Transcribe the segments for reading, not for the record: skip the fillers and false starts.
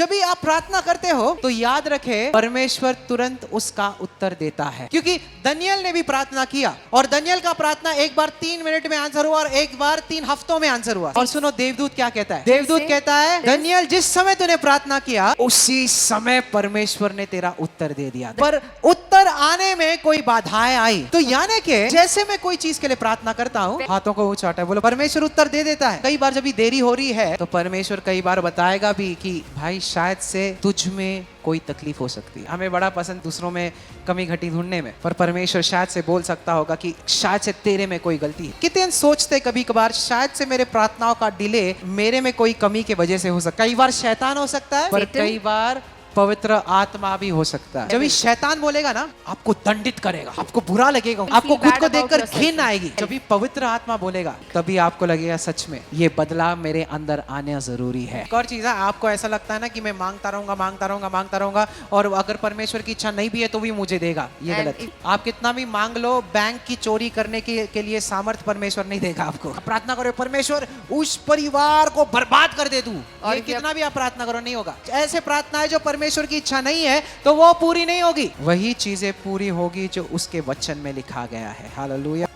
जब भी आप प्रार्थना करते हो तो याद रखे परमेश्वर तुरंत उसका उत्तर देता है, क्योंकि दानियेल ने भी प्रार्थना किया और दानियेल का प्रार्थना एक बार 3 मिनट में आंसर हुआ और एक बार 3 हफ्तों में आंसर हुआ। और सुनो देवदूत क्या कहता है, देवदूत कहता है दानियेल जिस समय तूने प्रार्थना किया उसी समय परमेश्वर ने तेरा उत्तर दे दिया, पर उत्तर आने में कोई बाधाएं आई। तो यानी कि जैसे मैं कोई चीज के लिए प्रार्थना करता हूँ, हाथों को ऊंचा उठाए बोलो, परमेश्वर उत्तर दे देता है। कई बार जब भी देरी हो रही है तो परमेश्वर कई बार बताएगा भी कि भाई शायद से तुझ में कोई तकलीफ हो सकती है। हमें बड़ा पसंद दूसरों में कमी घटी ढूंढने में, पर परमेश्वर शायद से बोल सकता होगा कि शायद से तेरे में कोई गलती है। कितने सोचते कभी कभार शायद से मेरे प्रार्थनाओं का डिले मेरे में कोई कमी की वजह से हो सकता है। कई बार शैतान हो सकता है, पर कई बार पवित्र आत्मा भी हो सकता है। जब शैतान बोलेगा ना आपको दंडित करेगा, आपको बुरा लगेगा, आपको खुद को देखकर घिन आएगी। जब भी पवित्र आत्मा बोलेगा तभी आपको लगेगा सच में ये बदलाव मेरे अंदर आना जरूरी है। एक और चीज है, आपको ऐसा लगता है ना कि मैं मांगता रहूंगा और अगर परमेश्वर की इच्छा नहीं भी है तो भी मुझे देगा, ये गलत। आप कितना भी मांग लो, बैंक की चोरी करने के लिए सामर्थ्य परमेश्वर नहीं देगा आपको। प्रार्थना करो परमेश्वर उस परिवार को बर्बाद कर दे तू, और कितना भी आप प्रार्थना करो नहीं होगा। ऐसे प्रार्थना है जो परमेश्वर की इच्छा नहीं है तो वो पूरी नहीं होगी, वही चीजें पूरी होगी जो उसके वचन में लिखा गया है। Hallelujah,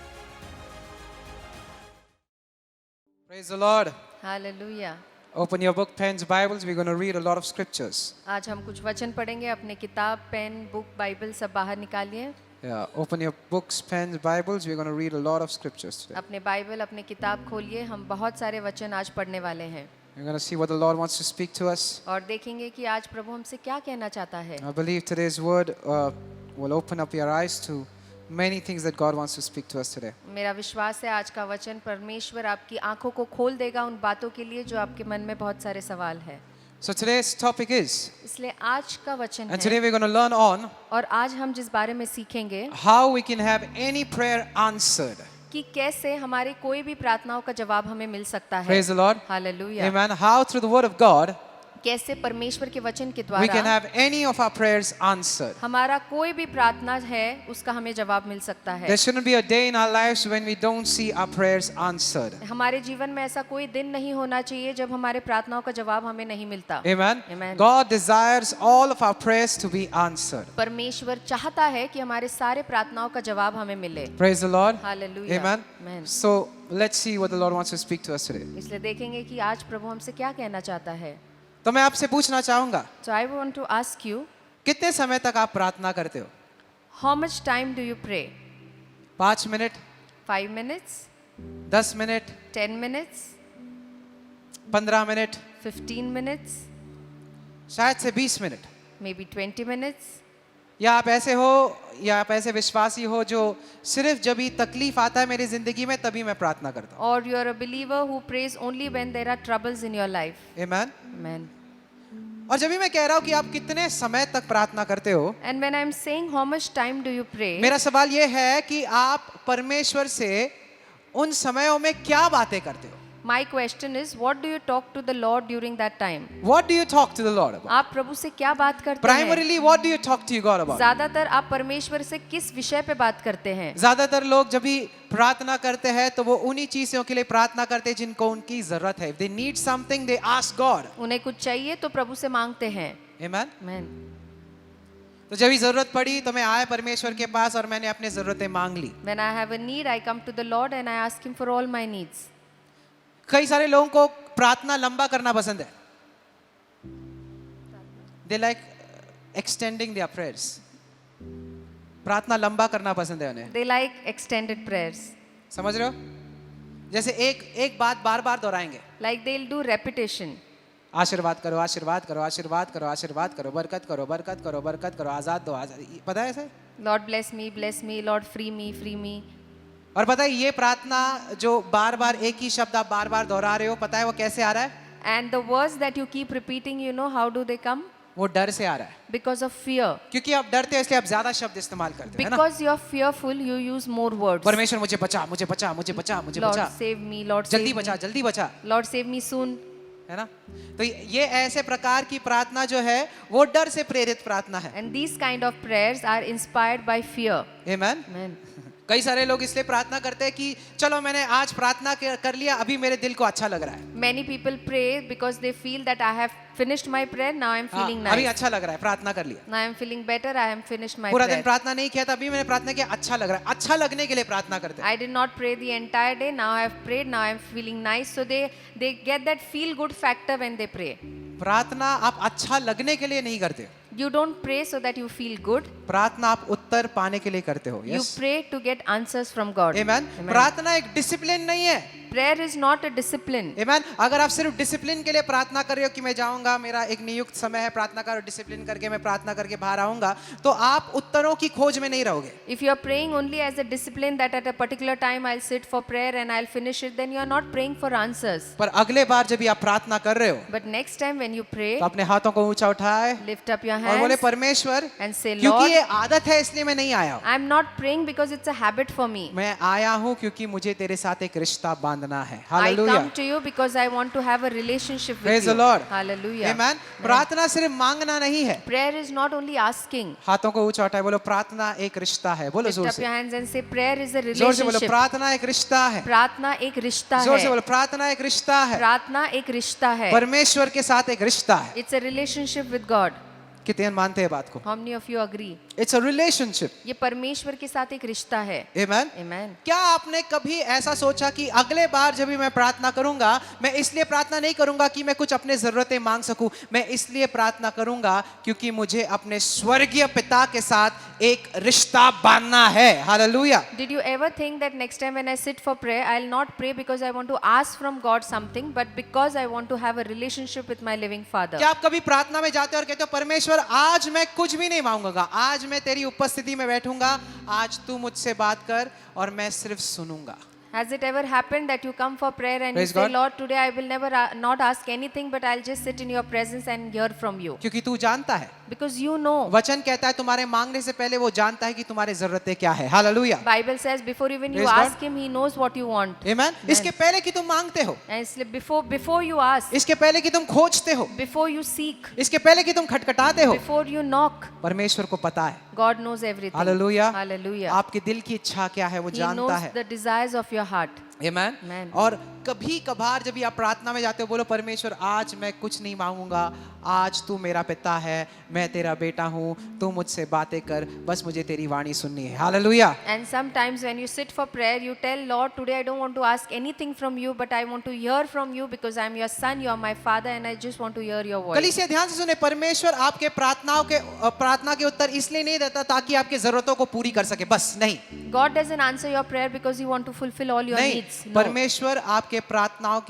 praise the Lord, hallelujah. Open your book, pens, Bibles, we are gonna read a lot of scriptures. आज हम कुछ वचन पढ़ेंगे। अपने किताब, पेन, बुक, बाइबल सब बाहर निकालिए। Open your books, pens, Bibles, we are gonna read a lot of scriptures. अपने बाइबल, अपने किताब खोलिए। हम बहुत सारे वचन आज पढ़ने वाले हैं। We're going to see what the Lord wants to speak to us. और देखेंगे कि आज प्रभु हमसे क्या कहना चाहता है। I believe today's word will open up your eyes to many things that God wants to speak to us today. मेरा विश्वास है आज का वचन परमेश्वर आपकी आंखों को खोल देगा उन बातों के लिए जो आपके मन में बहुत सारे सवाल है। So today's topic is, इसलिए आज का वचन and today है, we're going to learn on और आज हम जिस बारे में सीखेंगे how we can have any prayer answered. कि कैसे हमारी कोई भी प्रार्थनाओं का जवाब हमें मिल सकता है। Praise the Lord. Hallelujah. Amen. How through the word of God कैसे परमेश्वर के वचन के we द्वारा can have any of our prayers answered. हमारा कोई भी प्रार्थना है उसका हमें जवाब मिल सकता है। There shouldn't be a day in our lives when we don't see our prayers answered. हमारे जीवन में ऐसा कोई दिन नहीं होना चाहिए जब हमारे प्रार्थनाओं का जवाब हमें नहीं मिलता। Amen. Amen. God desires all of our prayers to be answered. परमेश्वर चाहता है कि हमारे सारे प्रार्थनाओं का जवाब हमें मिले। Praise the Lord. Hallelujah. Amen. Amen. So let's see what the Lord wants to speak to us today. इसलिए देखेंगे कि आज प्रभु हमसे क्या कहना चाहता है। तो मैं आपसे पूछना चाहूंगा, So I want to ask you, कितने समय तक आप प्रार्थना करते हो? how much time do you pray? 5 minute, 5 minutes, 10 minute, 10 minutes, 15 minute, 15 minutes, शायद से 20 मिनट? maybe 20 minutes? या आप ऐसे हो, या आप ऐसे विश्वासी हो जो सिर्फ जब भी तकलीफ आता है मेरी जिंदगी में तभी मैं प्रार्थना करता हूँ? Or you are a believer who prays only when there are troubles in your life? Amen. Amen. और जब भी मैं कह रहा हूँ कि आप कितने समय तक प्रार्थना करते हो, And when I'm saying how much time do you pray, मेरा सवाल ये है कि आप परमेश्वर से उन समयों में क्या बातें करते हो? my question is, what do you talk to the Lord during that time? What do you talk to the Lord about? आप प्रभु से क्या बात करते हैं? Primarily, what do you talk to God about? ज्यादातर आप परमेश्वर से किस विषय पे बात करते हैं? ज्यादातर लोग जब भी प्रार्थना करते हैं तो वो उन्हीं चीजों के लिए प्रार्थना करते हैं जिनको उनकी जरूरत है. If they need something, they ask God. उन्हें कुछ चाहिए तो प्रभु से मांगते हैं। Amen. Amen. तो जब भी जरूरत पड़ी तो मैं आया परमेश्वर के पास और मैंने अपनी जरूरतें मांग ली. When I have a need, I come to the Lord and I ask Him for all my needs. कई सारे लोगों को प्रार्थना लंबा करना पसंद है. They like extending their prayers. प्रार्थना लंबा करना पसंद है उन्हें. They like extended prayers. समझ रहे हो? जैसे एक बात बार बार दोहराएंगे. Like they'll do repetition. आशीर्वाद करो, आशीर्वाद करो, आशीर्वाद करो, आशीर्वाद करो, बरकत करो, बरकत करो, बरकत करो, आजाद दो, आजाद. पता है ऐसे? Lord bless me, Lord free me, free me. और पता है ये प्रार्थना जो बार बार एक ही शब्द आप बार बार दोहरा रहे हो, पता है वो कैसे आ रहा है? And the words that you keep repeating, you know how do they come? वो डर से आ रहा है. Because of fear. क्योंकि आप डरते हो इसलिए आप ज्यादा शब्द इस्तेमाल करते हैं ना. Because you're fearful, you use more words. परमेश्वर मुझे बचा, मुझे बचा, मुझे बचा, मुझे Lord बचा. save me, Lord save जल्दी me. बचा, जल्दी बचा. Lord save me soon. है ना? तो ये ऐसे प्रकार की प्रार्थना जो है वो डर से प्रेरित प्रार्थना है. And these kind of prayers are inspired by fear. Amen. Amen. कई सारे लोग इसलिए प्रार्थना करते हैं कि चलो मैंने आज प्रार्थना कर लिया, अभी मेरे दिल को अच्छा लग रहा है। Many people pray because they feel that I have finished my prayer, now I am feeling अभी nice. अच्छा लग रहा है, प्रार्थना कर लिया। Now I am feeling better, I am finished my पूरा दिन prayer. प्रार्थना नहीं किया था, अभी मैंने प्रार्थना किया, अच्छा लग रहा है। अच्छा लगने के लिए प्रार्थना करते हैं। I did not pray the entire day, now I have prayed, now I am feeling nice. So they get that feel good factor when they pray. प्रार्थना आप अच्छा लगने के लिए नहीं करते, You don't pray so that you feel good. प्रार्थना आप उत्तर पाने के लिए करते हो। You yes, pray to get answers from God. Amen. Amen. प्रार्थना एक डिसिप्लिन नहीं है। Prayer is not a discipline. आमेन। अगर आप सिर्फ डिसिप्लिन के लिए प्रार्थना कर रहे हो कि मैं जाऊंगा, मेरा एक नियुक्त समय है प्रार्थना का, और डिसिप्लिन करके मैं प्रार्थना करके बाहर आऊंगा, तो आप उत्तरों की खोज में नहीं रहोगे। If you are praying only as a discipline that at a particular time I'll sit for prayer and I'll finish it, then you are not praying for answers. पर अगले बार जब भी आप प्रार्थना कर रहे हो But next time when you pray, तो अपने हाथों को ऊंचा उठाए lift up your और बोले hands परमेश्वर, and say, क्योंकि Lord, ये आदत है इसलिए मैं नहीं आया हूं। I'm not praying because it's a habit for me. मैं आया हूं क्योंकि मुझे तेरे साथ एक रिश्ता बांधना है। I hallelujah, come to you because I want to have a relationship with Praise you. the Lord. Hallelujah. आमेन। प्रार्थना सिर्फ मांगना नहीं है। Prayer is not only asking. हाथों को ऊंचा उठाए, बोलो प्रार्थना एक रिश्ता है। बोलो Lift जोर up से, your hands and say, prayer is a जोर से बोलो relationship. प्रार्थना एक रिश्ता है। प्रार्थना एक रिश्ता जोर से है. बोलो प्रार्थना एक रिश्ता है। प्रार्थना एक रिश्ता है. परमेश्वर के साथ एक रिश्ता है। It's a relationship with God. कितने मानते हैं बात को? How many of you agree? It's a relationship. ये परमेश्वर के साथ एक रिश्ता है. आमेन। Amen. क्या आपने कभी ऐसा सोचा कि अगले बार जब भी मैं प्रार्थना करूंगा, मैं इसलिए प्रार्थना नहीं करूंगा कि मैं कुछ अपने जरूरतें मांग सकूं, मैं इसलिए प्रार्थना करूंगा क्योंकि मुझे अपने स्वर्गीय पिता के साथ एक रिश्ता बांधना है। Hallelujah. Did you ever think that next time when I sit for prayer, I'll not pray because I want to ask from God something, but because I want to have a relationship with my living Father? क्या आप कभी प्रार्थना में जाते हो और कहते हो परमेश्वर आज मैं कुछ भी नहीं मांगूंगा, आज मैं तेरी उपस्थिति में बैठूंगा, आज तू मुझसे बात कर और मैं सिर्फ सुनूंगा? Has it ever happened that you come for prayer and Praise you say, God. Lord, today I will never not ask anything, but I'll just sit in your presence and hear from you? क्योंकि तू जानता है, Because you know. वचन कहता है तुम्हारे मांगने से पहले वो जानता है कि तुम्हारी जरूरतें क्या है। Hallelujah. Bible says before even you Praise God. ask him, he knows what you want. आमेन। इसके पहले कि तुम मांगते हो, And it's like before you ask, इसके पहले कि तुम खोजते हो, before you seek, इसके पहले कि तुम खटखटाते हो, before you knock, परमेश्वर को पता है। God knows everything. Hallelujah. Hallelujah. आपके दिल की इच्छा क्या है वो He जानता knows है। the desires of your heart. Amen. Amen. और कभी कभार जब भी आप प्रार्थना में जाते हो, बोलो परमेश्वर आज मैं कुछ नहीं मांगूंगा, आज तू मेरा पिता है, मैं तेरा बेटा हूँ, तू मुझसे बातें कर, बस मुझे तेरी वाणी सुननी है। Hallelujah. And sometimes when you sit for prayer, you tell Lord, today I don't want to ask anything from you, but I want to hear from you because I'm your son, you are my father, and I just want to hear your voice. कलीसिया ध्यान से सुने, परमेश्वर आपके प्रार्थना के उत्तर इसलिए नहीं देता ताकि आपकी जरूरतों को पूरी कर सके, बस नहीं। God doesn't answer your prayer because He want to fulfill all your नहीं, needs. No. परमेश्वर आपके प्रार्थनाओं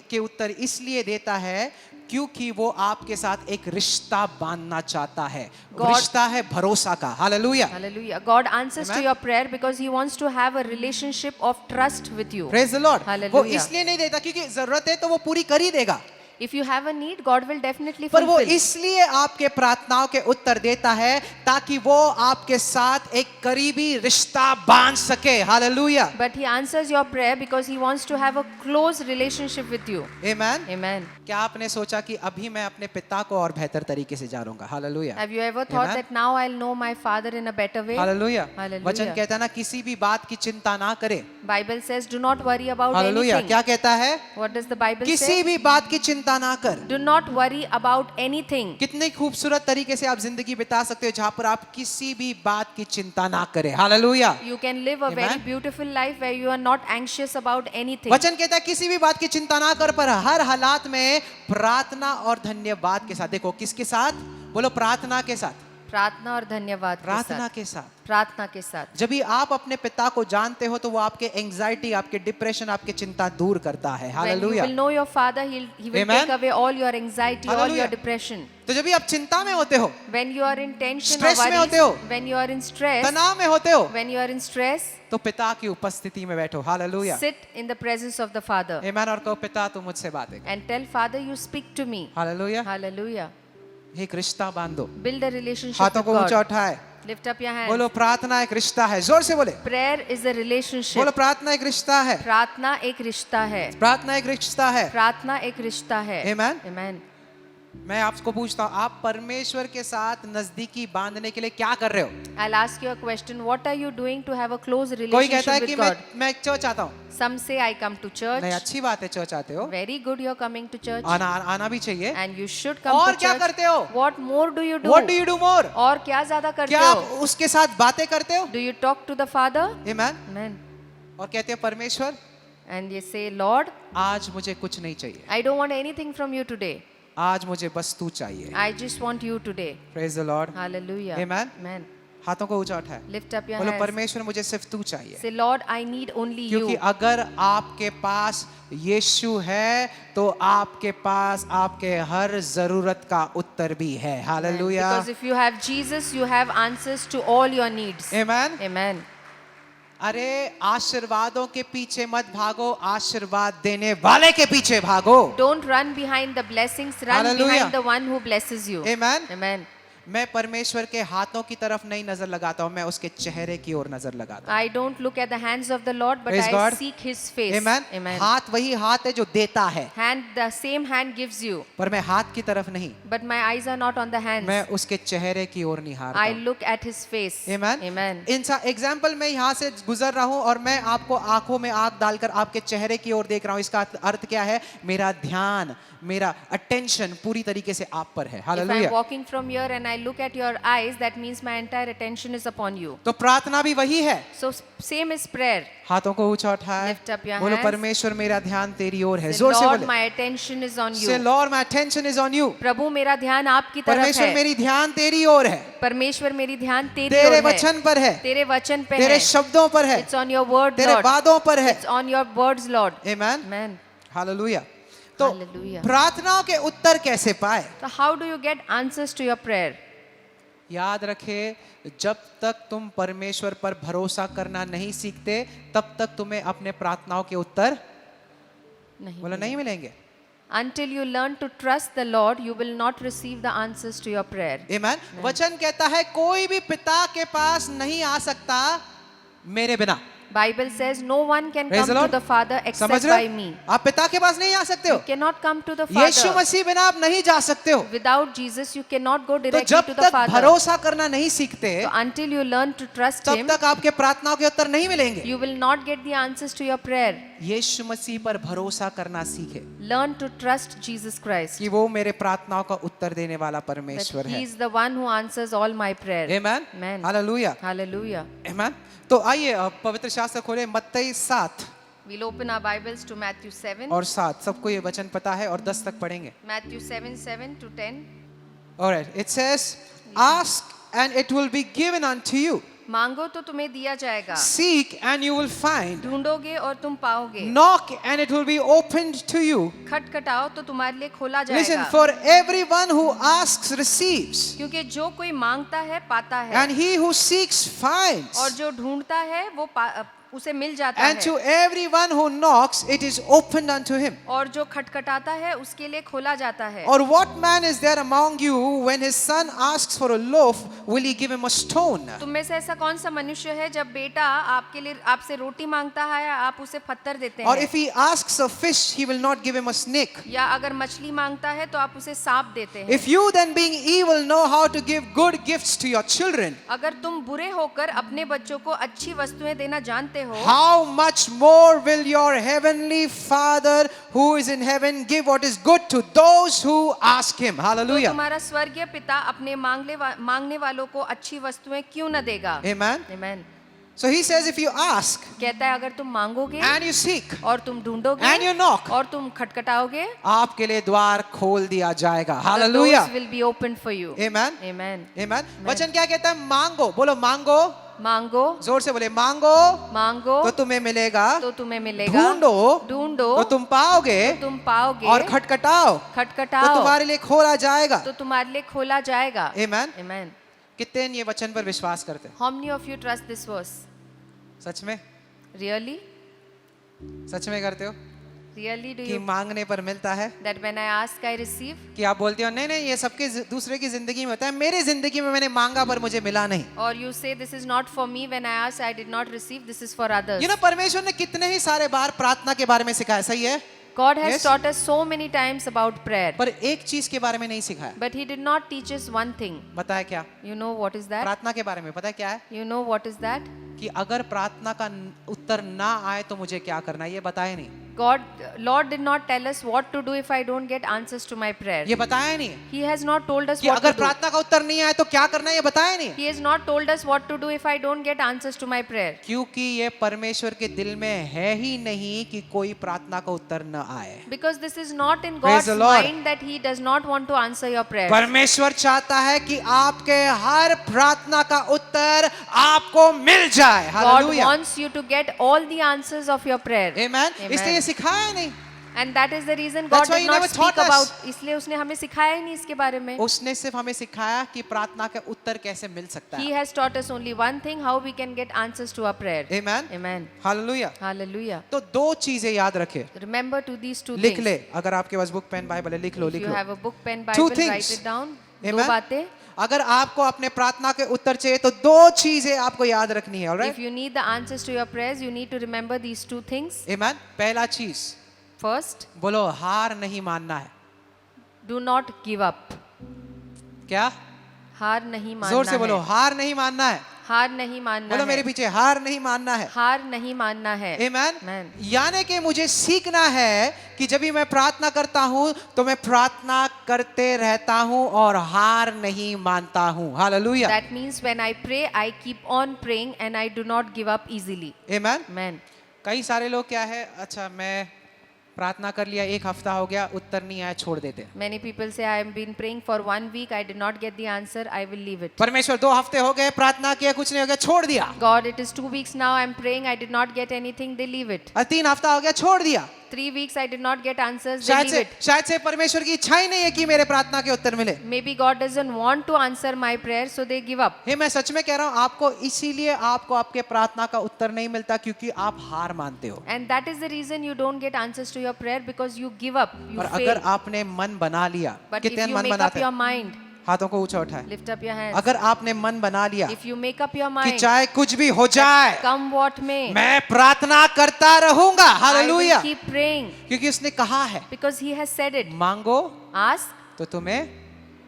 के उत्तर इसलिए देता है क्योंकि वो आपके साथ एक रिश्ता बांधना चाहता है। God- रिश्ता है भरोसा का। Hallelujah. Hallelujah. God answers to Amen. your prayer because He wants to have a relationship of trust with you. Praise the Lord. वो Hallelujah. इसलिए नहीं देता क्योंकि जरूरत है तो वो पूरी कर ही देगा, If you have a need, God will definitely पर वो fulfill. इसलिए आपके प्रार्थनाओं के उत्तर देता है ताकि वो आपके साथ एक करीबी रिश्ता बांध सके। Hallelujah. But He answers your prayer because He wants to have a close relationship with you. Amen. Amen. क्या आपने सोचा कि अभी मैं अपने पिता को और बेहतर तरीके से जानूंगा? Hallelujah. Have you ever thought Amen. that now I'll know my Father in a better way? Hallelujah. Hallelujah. वचन कहता है ना, किसी भी बात की चिंता ना करे। Bible says, do not worry about hallelujah. anything. क्या कहता है? What does the Bible किसी say? भी बात की चिंता ना कर। Do not worry about anything. कितनी खूबसूरत तरीके से आप जिंदगी बिता सकते हो जहां पर आप किसी भी बात की चिंता ना करें। Hallelujah. You can live a Amen. very beautiful life where you are not anxious about anything. वचन कहता है किसी भी बात की चिंता ना कर, पर हर हालात में प्रार्थना और धन्यवाद के साथ। देखो किसके साथ? बोलो प्रार्थना के साथ। प्रार्थना और धन्यवाद के प्रार्थना साथ. के साथ। प्रार्थना के साथ. जब भी आप अपने पिता को जानते हो तो वो आपके एंजाइटी, आपके डिप्रेशन, आपकी चिंता दूर करता है। When you hallelujah. will know your Father, He will Amen. take away all your anxiety, all Hallelujah. your depression. तो जब भी आप चिंता में होते हो, When you are in tension Stress or में होते हो. worries, when you are in stress, तनाव में होते हो, when you are in stress, तो पिता की उपस्थिति में बैठो। Hallelujah. sit in the presence of the Father आमेन। और कहो पिता तू मुझसे बातें कर। and tell Father, you speak to me. Hallelujah. Hallelujah. एक रिश्ता बांधो। Build a relationship हाथों with को ऊंचा God. उठाए, Lift up your बोलो hands. प्रार्थना एक रिश्ता है। जोर से बोले, Prayer is a relationship. बोलो प्रार्थना एक रिश्ता है। प्रार्थना एक रिश्ता है. प्रार्थना एक रिश्ता है। प्रार्थना एक रिश्ता है. Amen. Amen. मैं आपको पूछता हूँ, आप परमेश्वर के साथ नजदीकी बांधने के लिए क्या कर रहे हो? I'll ask you a question. What are you doing to have a close कोई कहता है relationship कि with God? मैं चर्च आता हूँ। Some say I come to church. नहीं, अच्छी बात है, चर्च आते हो, Very good, you're coming to church. आना भी चाहिए। And you should come और to क्या church. करते हो? What more do you do? What do you do more? और क्या ज्यादा करते क्या आप हो? उसके साथ बातें करते हो? Do you talk to the Father? Amen? Amen. और कहते हो परमेश्वर, And you say, Lord, आज मुझे कुछ नहीं चाहिए, I don't want anything from you today. आज मुझे बस तू चाहिए। I just want you today. Praise the Lord. Hallelujah. Amen. Amen. हाथों को ऊंचा उठाए, Lift up your बोलो hands. परमेश्वर मुझे सिर्फ तू चाहिए। Say, Lord, I need only क्योंकि you. अगर आपके पास यीशु है तो आपके पास आपके हर जरूरत का उत्तर भी है। Amen. Hallelujah. Because if you have Jesus, you have answers to all your needs. Amen. Amen. अरे आशीर्वादों के पीछे मत भागो, आशीर्वाद देने वाले के पीछे भागो। Don't run behind the blessings, run Hallelujah. behind the one who blesses you. Amen. Amen. मैं परमेश्वर के हाथों की तरफ नहीं नजर लगाता हूं, मैं उसके चेहरे की ओर नजर लगाता I don't look at the hands of the Lord, but Praise I God. seek His हूं। face. Amen. Amen. हाथ वही हाथ है जो देता है, Hand, the same hand gives you, पर मैं हाथ की तरफ नहीं, but my eyes are not on the hands. मैं उसके चेहरे की ओर निहारता I हूं। look at His face. Amen. Amen. Example मैं यहाँ से गुजर रहा हूँ और मैं आपको आंखों में आंख डालकर आपके चेहरे की ओर देख रहा हूँ, इसका अर्थ क्या है? मेरा ध्यान, मेरा अटेंशन पूरी तरीके से आप पर है। If I'm hallelujah. walking from here and I look at your eyes, that means my entire attention is upon you. तो प्रार्थना भी वही है। So same is prayer. हाथों को ऊंचा उठाए, Lift up your बोलो hands. परमेश्वर मेरा ध्यान तेरी ओर है। Say, जोर से Lord, बोले, my attention is on से you. Lord my attention is on you. प्रभु मेरा ध्यान आपकी तरफ परमेश्वर है. मेरी ध्यान तेरी ओर है, परमेश्वर मेरी ध्यान तेरी तेरे ओर है. वचन पर है, तेरे वचन पे तेरे है. शब्दों पर है, It's on your word, तेरे Lord. वादों पर है। It's on your words, Lord. Amen. Amen. Hallelujah. तो Hallelujah. प्रार्थनाओं के उत्तर कैसे पाए? So how do you get answers to your prayer? याद रखे, जब तक तुम परमेश्वर पर भरोसा करना नहीं सीखते तब तक तुम्हें अपने प्रार्थनाओं के उत्तर बोलो नहीं मिलेंगे। Until you learn to trust the Lord, you will not receive the answers to your prayer. आमेन। वचन कहता है कोई भी पिता के पास नहीं आ सकता मेरे बिना। Bible says no one can Praise come the to Lord. the Father except समझ रहे by हो? me. आप पिता के पास नहीं आ सकते हो, You cannot come to the Yeshu Father. मसीह बिना आप नहीं जा सकते हो। Without Jesus, you cannot go तो directly जब to the तक Father. भरोसा करना नहीं सीखते So until you learn to trust तब Him, तक आपके प्रार्थनाओं के उत्तर नहीं मिलेंगे। you will not get the answers to your prayer. यीशु मसीह पर भरोसा करना सीखे Learn to trust Jesus Christ. कि वो मेरे प्रार्थनाओं का उत्तर देने वाला That परमेश्वर He है। is the one who answers all my prayer. Amen. Amen. Hallelujah. Hallelujah. आमेन। तो आइए पवित्र शास्त्र खोले मत्ती 7 We'll open our Bibles to Matthew 7. और 7। सबको ये वचन पता है और 10 तक पढ़ेंगे। Matthew 7:7 to 10. Alright, it says, ask and it will be given unto you. मांगो तो तुम्हें दिया जाएगा. Seek and you will find. ढूंढोगे और तुम पाओगे. Knock and it will be opened to you. खटखटाओ तो तुम्हारे लिए खोला Listen, जाएगा. for everyone who asks receives, क्योंकि जो कोई मांगता है पाता है, and he who seeks finds, और जो ढूंढता है वो उसे मिल जाता and to है, everyone who knocks it is opened unto him. और जो खटखटाता है उसके लिए खोला जाता है. Or what man is there among you when his son asks for a loaf, will he give him a stone? तुम में से ऐसा कौन सा मनुष्य है जब बेटा आपके लिए आपसे रोटी मांगता है आप उसे पत्थर देते Or हैं, if he asks a fish, he will not give him a snake. या अगर मछली मांगता है तो आप उसे सांप देते हैं. If you then being evil know how to give good gifts to your children, अगर तुम बुरे होकर अपने बच्चों को अच्छी वस्तुएं देना जानते हो, how much more will your heavenly Father who is in heaven give what is good to those who ask him? तो Hallelujah. तुम्हारा स्वर्गीय पिता अपने मांगने वालों को अच्छी वस्तुएं क्यों न देगा. Amen. Amen. So he says, if you ask कहता है अगर तुम मांगोगे and you seek और तुम ढूंढोगे and you knock, और तुम खटखटाओगे, आपके लिए द्वार खोल दिया जाएगा। the Hallelujah. doors will be opened for you. Amen. Amen. Amen. वचन क्या कहता है? मांगो, बोलो मांगो, मांगो, जोर से बोले मांगो मांगो तो तुम्हें मिलेगा, तो तुम्हें मिलेगा. ढूंढो ढूंढो तो तुम पाओगे, तो तुम पाओगे. और खटखटाओ तो खटखटाओ तुम्हारे लिए खोला जाएगा। तो तुम्हारे लिए खोला जाएगा. Amen. Amen. कितने ये वचन पर विश्वास करते हैं? How many of you trust this verse? सच में? Really? सच में करते हो Really do कि you मांगने पर मिलता है? that when I ask I receive? कि आप बोलते हो नहीं नहीं ये सबके दूसरे की जिंदगी में होता है, मेरे जिंदगी में मैंने मांगा पर मुझे मिला नहीं। Or you say this is not for me, when I ask I did not receive, this is for others. परमेश्वर ने कितने ही सारे बार प्रार्थना के बारे में सिखाया, सही है? God has Yes? taught us so many times about prayer, पर एक चीज के बारे में नहीं सिखाया। but He did not teach us one thing. बताया क्या? You know what is that? प्रार्थना के बारे में पता है क्या है? You know what is that? कि अगर प्रार्थना का उत्तर ना आए तो मुझे क्या करना है, ये बताया नहीं। Lord did not tell us what to do if I don't get answers to my prayer. ये बताया नहीं He has not told us कि what अगर to do. प्रार्थना का उत्तर नहीं आए तो क्या करना है, ये बताया नहीं। He has not told us what to do if I don't get answers to my prayer. क्योंकि ये परमेश्वर के दिल में है ही नहीं कि कोई प्रार्थना का उत्तर न आए। Because this is not in Praise God's the Lord. mind that He does not want to answer your prayers. परमेश्वर चाहता है कि आपके हर प्रार्थना का उत्तर आपको मिल जाए। God hallelujah. wants you to get all the answers of your prayer. Amen. Amen. इसलिए ये सिखाया नहीं। And that is the reason That's God why did He not never speak taught us. about. इसलिए उसने हमें सिखाया ही नहीं इसके बारे में. उसने सिर्फ हमें सिखाया कि प्रार्थना का उत्तर कैसे मिल सकता He है। has taught us only one thing: how we can get answers to our prayer. Amen. Amen. Hallelujah. Hallelujah. तो दो चीजें याद रखे, Remember to these two लिख things. ले। अगर आपके पास बुक पेन बाइबल है, लिख लो, If लिख you low. have a book, pen, Two Bible, things. write it down. दो Amen. बातें. अगर आपको अपने प्रार्थना के उत्तर चाहिए तो दो चीजें आपको याद रखनी है। If alright? you need the answers to your prayers, you need to remember these two things. आमेन। पहला चीज First, बोलो, हार नहीं मानना है। do not give up. क्या? हार नहीं मानना जोर से बोलो, है. हार नहीं मानना है। हार नहीं मानना बोलो मेरे है. पीछे, हार नहीं मानना है। हार नहीं मानना है. आमेन। Amen. यानी कि मुझे सीखना है कि जब भी मैं प्रार्थना करता हूं तो मैं प्रार्थना करते रहता हूं और हार नहीं मानता हूं। Hallelujah. That means when I pray, I keep on praying and I do not give up easily. Amen. Amen. कई सारे लोग क्या है, अच्छा मैं प्रार्थना कर लिया, एक हफ्ता हो गया, उत्तर नहीं आया, छोड़ देते। Many people say, I have been praying for 1 week, I did not get the answer, I will leave it. परमेश्वर 2 हफ्ते हो गए, प्रार्थना किया, कुछ नहीं हो गया, छोड़ दिया। God, it is 2 weeks now, I am praying, I did not get anything, they leave it. 3 हफ्ता हो गया, छोड़ दिया। 3 weeks, I did not get answers, they leave it. शायद से परमेश्वर की इच्छा ही नहीं है कि मेरे प्रार्थना के उत्तर मिले। Maybe God doesn't want to answer my prayer, so they give up. हे, मैं सच में कह रहा हूँ, आपको इसीलिए आपको आपके प्रार्थना का उत्तर नहीं मिलता क्योंकि आप हार मानते हो। And that is the reason you don't get answers to your prayer, because you give up, you और अगर fail. आपने मन बना लिया, But if कितने you मन make up बनाते your हैं? mind, हाथों को ऊंचा उठाए। lift up your hands. अगर आपने मन बना लिया If you make up your कि mind, चाहे कुछ भी हो जाए, come what may, मैं प्रार्थना करता रहूंगा। I hallelujah. will keep praying, क्योंकि उसने कहा है, because He has said it. मांगो Ask तो तुम्हें,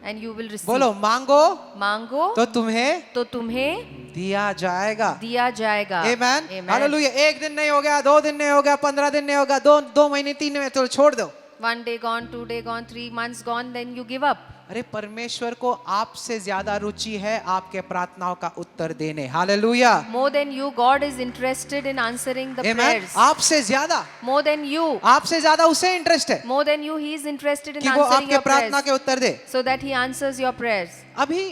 and you will receive. बोलो मांगो मांगो तो तुम्हें तो तुम्हें दिया जाएगा। दिया जाएगा. आमेन। Amen. हालेलुया। 1 दिन नहीं हो गया, 2 दिन नहीं हो गया, 15 दिन नहीं होगा, 2 महीने 3 महीने, तो छोड़ दो। 1 day gone, 2 day gone, 3 months gone, then you give up. अरे परमेश्वर को आपसे ज्यादा रुचि है आपके प्रार्थनाओं का उत्तर देने। Hallelujah. More than you, God is interested in answering the amen. prayers. आपसे ज्यादा, More than you, आपसे ज्यादा उसे इंटरेस्ट है more than you, He is interested in कि वो answering आपके your प्रार्थना prayers, के उत्तर दे। so that He answers your prayers. अभी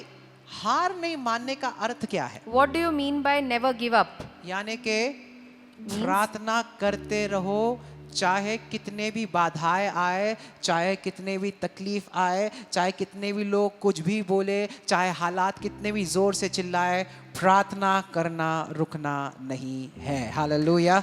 हार नहीं मानने का अर्थ क्या है? What do you mean by never give up? यानी कि प्रार्थना करते रहो, चाहे कितने भी बाधाएं आए, चाहे कितने भी तकलीफ आए, चाहे कितने भी लोग कुछ भी बोले, चाहे हालात कितने भी जोर से चिल्लाए, प्रार्थना करना रुकना नहीं है। Hallelujah.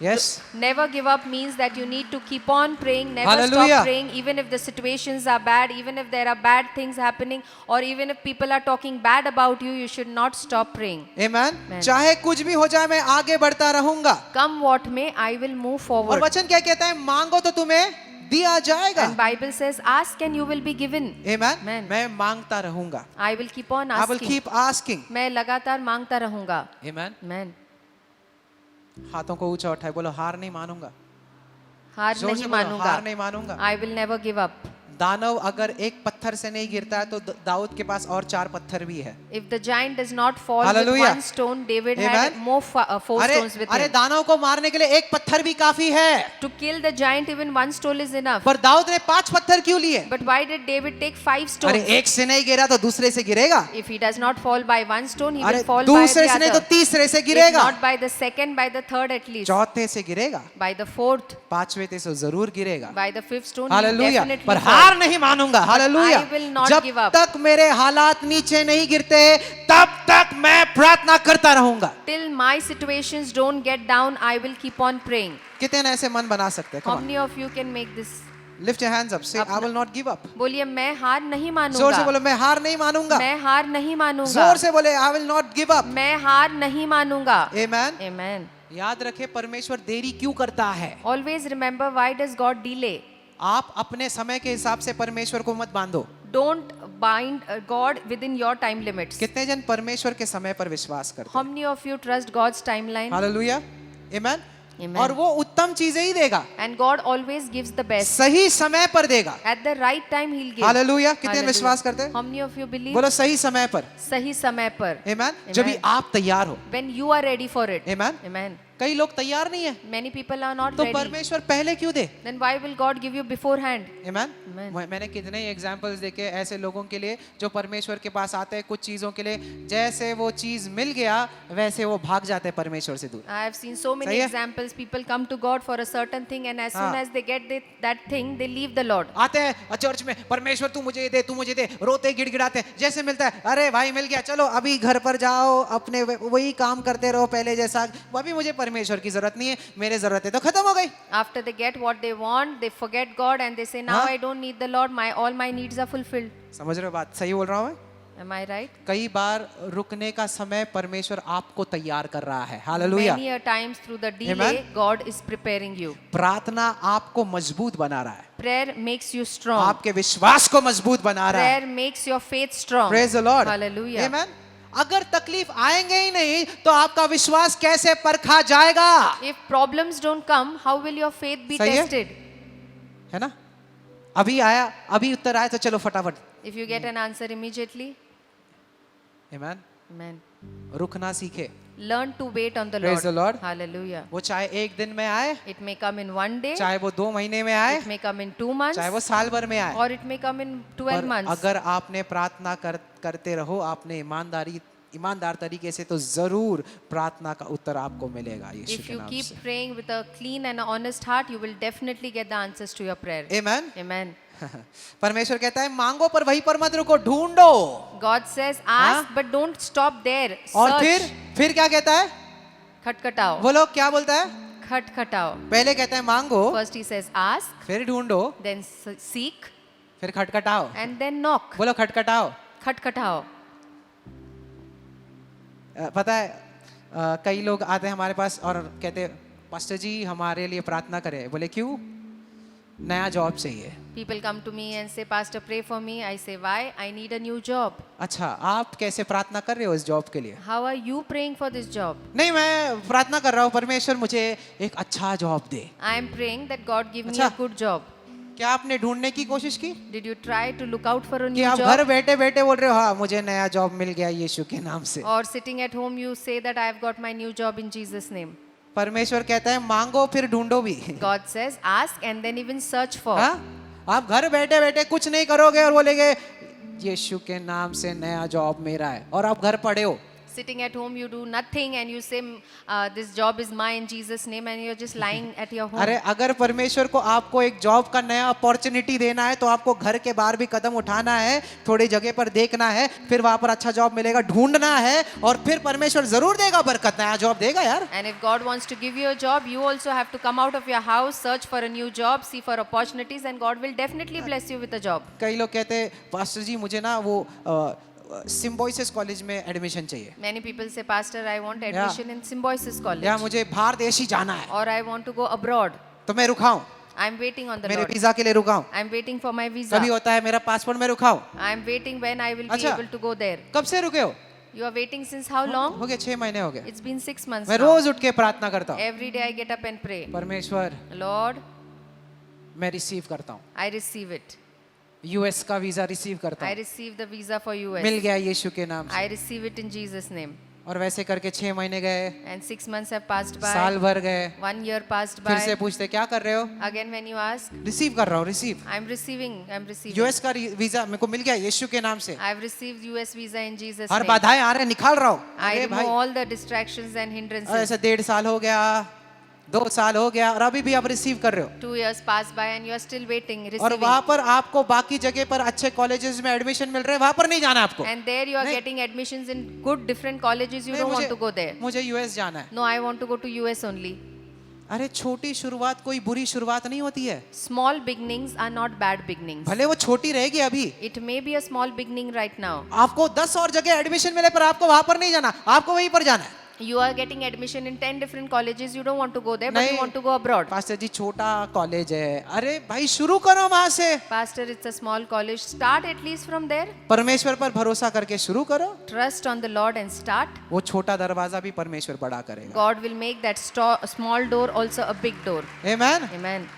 Yes. Never give up means that you need to keep on praying, never Hallelujah. stop praying, even if the situations are bad, even if there are bad things happening, or even if people are talking bad about you, you should not stop praying. Amen. Amen. चाहे कुछ भी हो जाए, मैं आगे बढ़ता रहूंगा। Come what may, I will move और forward. वचन क्या कहता है? मांगो तो तुम्हें दिया जाएगा। And Bible says, ask and you will be given. Amen. Amen. मैं मांगता रहूंगा। I will keep on I will asking. keep asking. मैं लगातार मांगता रहूंगा. आमेन। Amen. हाथों को ऊंचा उठाए, बोलो हार नहीं मानूंगा। हार जोर से नहीं बोलो, मानूंगा. हार नहीं मानूंगा। I will never give up. दानव अगर एक पत्थर से नहीं गिरता है तो दाऊद के पास और 4 पत्थर भी है। If the giant does not fall Hallelujah. with one stone, David had Amen. more 4 stones with अरे him. दानव को मारने के लिए एक पत्थर भी काफी है। To kill the giant, even one stone is enough. पर दाऊद ने 5 पत्थर क्यों लिए? But why did David take 5 अरे stones? एक से नहीं गिरा तो दूसरे से गिरेगा। If he does not fall by one stone, he अरे will fall by दूसरे the से नहीं तो other. तीसरे से If गिरेगा, not by the second, by the third at least. चौथे से गिरेगा, By the fourth, 5वें से जरूर गिरेगा। by the fifth stone, he will hallelujah. definitely पर fall. हार नहीं मानूंगा। हालेलुया। I will not जब give up. तक मेरे हालात नीचे नहीं गिरते तब तक मैं प्रार्थना करता रहूंगा। Till my situations don't get down, I will keep on praying. कितने ऐसे मन बना सकते हैं? How Come on. many of you can make this? Lift your hands up. Say, I will not give up. बोलिए मैं हार नहीं जोर से मानूंगा. बोलो, मैं हार नहीं मानूंगा। मैं हार नहीं मानूंगा. जोर से बोले, I will not give up. मैं हार नहीं मानूंगा. Amen. Amen. याद रखे परमेश्वर देरी क्यों करता है। Always remember, why does God delay? आप अपने समय के हिसाब से परमेश्वर को मत बांधो। Don't bind God within your time limits. कितने जन परमेश्वर के समय पर विश्वास करते How हैं? many of you trust God's timeline? Hallelujah, amen. Amen. और वो उत्तम चीजें ही देगा, And God always gives the best. सही समय पर देगा। At the right time He'll give. Hallelujah, कितने Hallelujah. विश्वास करते हैं? How many of you believe? बोलो सही समय पर, सही समय पर. आमेन। जब भी आप तैयार हो, When you are ready for it. Amen. Amen. कई लोग तैयार नहीं है, Many people are not तो ready. परमेश्वर पहले क्यों दे। Then why will God give you beforehand? Amen. Amen. मैंने कितने ही एग्जांपल्स देखे ऐसे लोगों के लिए जो परमेश्वर के पास आते हैं कुछ चीजों के लिए, जैसे वो चीज मिल गया वैसे वो भाग जाते हैं परमेश्वर से दूर। I have seen so many सही है? examples. People come to God for a certain thing, and as soon हाँ। as they get that thing, they leave the Lord. आते हैं चर्च में, परमेश्वर तू मुझे दे, तू मुझे दे, रोते गिड़गिड़ाते हैं। जैसे मिलता है, अरे भाई मिल गया, चलो अभी घर पर जाओ, अपने वही काम करते रहो पहले जैसा, अभी मुझे परमेश्वर की जरूरत नहीं है, मेरे जरूरत है तो खत्म हो गई। After they get what they want, they forget God and they say, now हाँ। I don't need the Lord. All my needs are fulfilled. समझ रहे हो बात, सही बोल रहा हूँ मैं? Am I right? कई बार रुकने का समय परमेश्वर आपको तैयार कर रहा है। Hallelujah. Many a times through the delay, Amen. God is preparing you. प्रार्थना आपको मजबूत बना रहा है, Prayer makes you strong. आपके विश्वास को मजबूत बना रहा है। Prayer makes your faith strong. Praise the Lord. Hallelujah. Amen. अगर तकलीफ आएंगे ही नहीं तो आपका विश्वास कैसे परखा जाएगा। If problems don't come, how will your faith be सही है? tested? है ना, अभी आया, अभी उत्तर आया तो चलो फटाफट। If you get an answer immediately, Amen. amen. रुकना सीखे। Learn to wait on the Praise Lord. the Lord. Hallelujah. वो चाहे एक दिन में आए, It may come in one day, चाहे वो 2 महीने में आए, it may come in 2 months, चाहे वो साल भर में आए, or it may come in 12 पर months. अगर आपने प्रार्थना करते रहो आपने ईमानदार तरीके से, तो जरूर प्रार्थना का उत्तर आपको मिलेगा यीशु If के you नाम keep से। praying with a clean and honest heart, you will definitely get the answers to your prayer. Amen. Amen. परमेश्वर कहता है मांगो पर वहीं पर मत रुको, ढूंढो। God says, ask, but don't stop there. और Search. फिर क्या कहता है, खटखटाओ. वो लोग क्या बोलता है, खटखटाओ. पहले कहता है मांगो, First he says, ask, फिर ढूंढो, then seek, फिर खटखटाओ। and then knock. बोलो खटखटाओ। खटखटाओ. पता है कई लोग आते हैं हमारे पास और कहते हैं पास्टर जी हमारे लिए प्रार्थना करें। बोले क्यों, नया जॉब चाहिए। People come to me and say, Pastor, pray for me. I say, why? I need a new job. अच्छा, आप कैसे प्रार्थना कर रहे हो इस जॉब के लिए? How are you praying for this job? नहीं, मैं प्रार्थना कर रहा हूँ परमेश्वर मुझे एक अच्छा job they. I am praying that God give me अच्छा। a good job. क्या आपने ढूंढने की कोशिश की Did you try to look out for a कि new आप job? घर बैठे बैठे बोल रहे हो हाँ मुझे नया जॉब मिल गया यीशु के नाम से? Or sitting at home you say that I have got my new job in Jesus' name. परमेश्वर कहता है मांगो फिर ढूंढो भी। God says, ask and then even search for. हाँ? आप घर बैठे बैठे कुछ नहीं करोगे और बोलेगे यीशु के नाम से नया जॉब मेरा है, और आप घर पड़े हो। Sitting at home you do nothing and you say, this job is mine in Jesus' name, and you're just lying at your home. अरे अगर परमेश्वर को आपको एक जॉब का नया अपॉर्चुनिटी देना है तो आपको घर के बाहर भी कदम उठाना है, थोड़ी जगह पर देखना है, फिर वहां पर अच्छा जॉब मिलेगा, ढूंढना है, और फिर परमेश्वर जरूर देगा बरकत, नया जॉब देगा यार। And if God wants to give you a job, you also have to come out of your house, search for a new job, see for opportunities, and God will definitely bless you with a job. कई लोग कहते हैं pastor जी मुझे ना वो symbiosis college में admission चाहिए, Many people say, Pastor, I want admission in Symbiosis College, या मुझे बाहर देश ही जाना है, or I want to go abroad. तो मैं रुकाऊं, I'm waiting on the मेरे Lord. वीजा के लिए रुकाऊं। I'm waiting for my कभी visa. होता है मेरा पासपोर्ट में रुकाऊं। I'm waiting when I will be अच्छा। able to go there. कब से रुके हो? You are waiting since how long? हो गए 6 महीने हो गए। It's been 6 months मैं now. रोज उठ के प्रार्थना करता हूँ, Every day I get up and pray. परमेश्वर Lord, मैं रिसीव करता हूँ, I receive it. यूएस का वीजा रिसीव करता I हूँ, receive the visa for US. मिल गया यीशु के नाम से। I receive it in Jesus' name. और वैसे करके 6 महीने गए, And 6 months have passed by. साल भर गए, 1 year passed फिर से by. पूछते क्या कर रहे हो? Again when you ask, receive कर रहा हूँ, रिसीव। I'm receiving. यूएस का वीजा मेरे को मिल गया यीशु के नाम से। I've received US visa in Jesus' her name. बाधाएं आ रहे हैं, निकाल रहा हूँ। I अरे remove भाई, all the distractions and hindrances. ऐसे 1.5 साल हो गया, 2 साल हो गया, और अभी भी आप रिसीव कर रहे हो। 2 years passed by and you are still waiting, और receiving. वहां पर आपको बाकी जगह पर अच्छे कॉलेजेस में एडमिशन मिल रहे हैं, वहां पर नहीं जाना आपको। And there you are नहीं। getting admissions in good different colleges. You नहीं, don't want to go there. मुझे यूएस जाना है। No, I want to go to US only. अरे छोटी शुरुआत कोई बुरी शुरुआत नहीं होती है, Small beginnings are not bad beginnings. भले वो छोटी रहेगी अभी। It may be a small beginning right now. आपको 10 और जगह एडमिशन मिले पर आपको वहां पर नहीं जाना, आपको वहीं पर जाना है। You are getting admission in 10 different colleges. You don't want to go there, but नहीं। you want to go abroad. Pastor ji छोटा कॉलेज है, अरे भाई शुरू करो वहां से, Pastor, it's a small college. Start at least from there. परमेश्वर पर भरोसा करके शुरू करो, Trust on the Lord and start. वो छोटा दरवाजा भी परमेश्वर बड़ा करेगा। God will make that small door also a big door. Amen. Amen.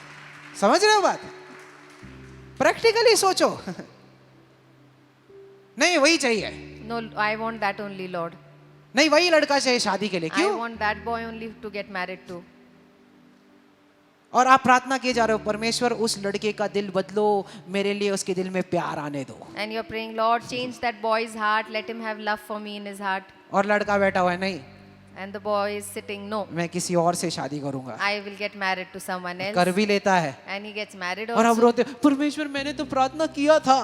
समझ रहे हो बात? प्रैक्टिकली सोचो। नहीं वही चाहिए, No, I want that only, Lord. नहीं वही लड़का चाहिए शादी के लिए, I क्यों? want that boy only to get married to. और आप प्रार्थना किए जा रहे हो, परमेश्वर उस लड़के का दिल बदलो, मेरे लिए उसके दिल में प्यार आने दो। And you're praying, Lord, change that boy's heart. Let him have love for me in his heart. और लड़का बैठा हुआ है, नहीं And the boy is sitting, no, मैं किसी और से शादी करूंगा, I will get married to someone else. कर भी लेता है। And he gets married और हम also. रोते, परमेश्वर मैंने तो प्रार्थना किया था,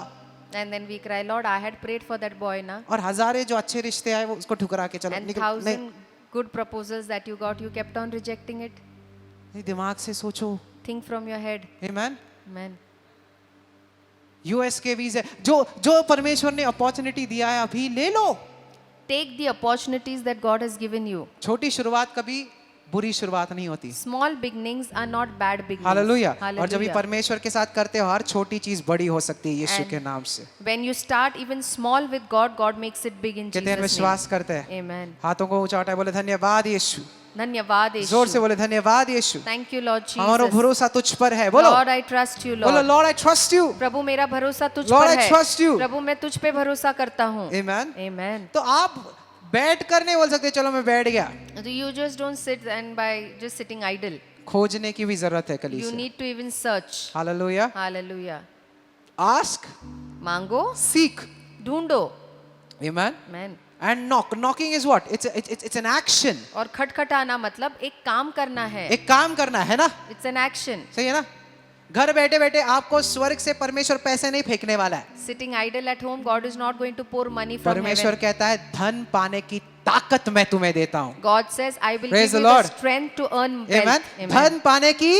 And then we cry, Lord, I had prayed for that boy, na. और हजारे जो अच्छे रिश्ते आए वो उसको ठुकरा के चलो And नहीं, 1,000 good proposals that you got, you kept on rejecting it. नहीं, दिमाग से सोचो। Think from your head. Amen. Amen. US के वीजे जो जो परमेश्वर ने अपॉर्चुनिटी दिया है अभी ले लो। Take the opportunities that God has given you. छोटी शुरुआत कभी बुरी शुरुआत नहीं होती। Small beginnings are not bad beginnings. Hallelujah. और जब भी Hallelujah. परमेश्वर के साथ करते हो, हर छोटी चीज बड़ी हो सकती है यीशु And के नाम से। When you start even small with God, God makes it big in कितने Jesus' विश्वास करते हैं? name. Amen. हाथों को ऊंचा उठाए बोले धन्यवाद यीशु, धन्यवाद जोर से यीशु. बोले धन्यवाद यीशु, Thank you, Lord हमारा Jesus. भरोसा तुझ पर है। बोलो Lord, I trust you, बोलो Lord. Lord I trust you. प्रभु मेरा भरोसा तुझ Lord, पर I है. trust you. प्रभु मैं तुझ पे भरोसा करता हूँ. आमेन। Amen. तो आप बैठ कर नहीं बोल सकते चलो मैं बैठ गया, So you just don't sit and by just sitting idle. खोजने की भी जरूरत है You कलीसिया। need to even search. Hallelujah. Hallelujah. Ask, मांगो, सीक, ढूंढो. आमेन। Amen. And knock, knocking is what? It's an action. और खटखटाना मतलब एक काम करना है. एक काम करना है ना, It's an action. सही है ना? घर बैठे बैठे आपको स्वर्ग से परमेश्वर पैसे नहीं फेंकने वाला है। Sitting idle at home, God is not going to pour money from परमेश्वर heaven. कहता है धन पाने की ताकत मैं तुम्हें देता हूँ। God says, I will Praise give the you Lord. the strength to earn amen. wealth. Amen. धन पाने की,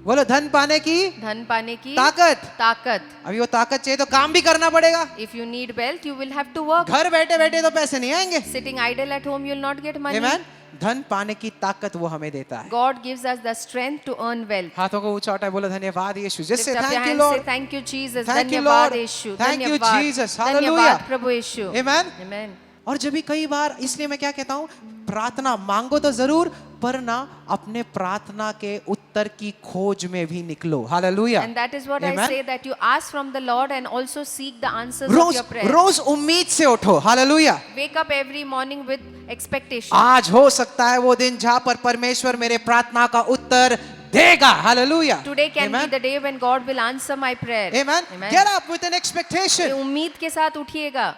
बोलो धन पाने की धन पाने की ताकत। ताकत. अभी वो ताकत चाहिए तो काम भी करना पड़ेगा। If you need wealth, you will have to work. घर बैठे बैठे तो पैसे नहीं आएंगे। Sitting idle at home, you will not get money. आमेन। धन पाने की ताकत वो हमें देता है। God gives us the strength to earn wealth. हाथों को ऊंचा उठाए बोलो धन्यवाद यीशु। Lift जिससे up your thank you hands, say Lord, thank you Jesus. Thank you, धन्यवाद Lord. यीशु. Thank you, धन्यवाद. Jesus. धन्यवाद Hallelujah. प्रभु यीशु. आमेन। Amen. और जब भी कई बार, इसलिए मैं क्या कहता हूँ, प्रार्थना मांगो तो जरूर, पर ना अपने प्रार्थना के उत्तर की खोज में भी निकलो। Hallelujah. And that is what I Amen. say, that you ask from the Lord and also seek the answers of रोज your prayer. रोज उम्मीद से उठो। हालेलुया। Wake up every morning with expectation. आज हो सकता है वो दिन जहाँ पर परमेश्वर मेरे प्रार्थना का उत्तर देगा। Hallelujah. Today can be the day when God will answer my prayer. Amen. Amen. Get up with an expectation. उम्मीद के साथ उठिएगा.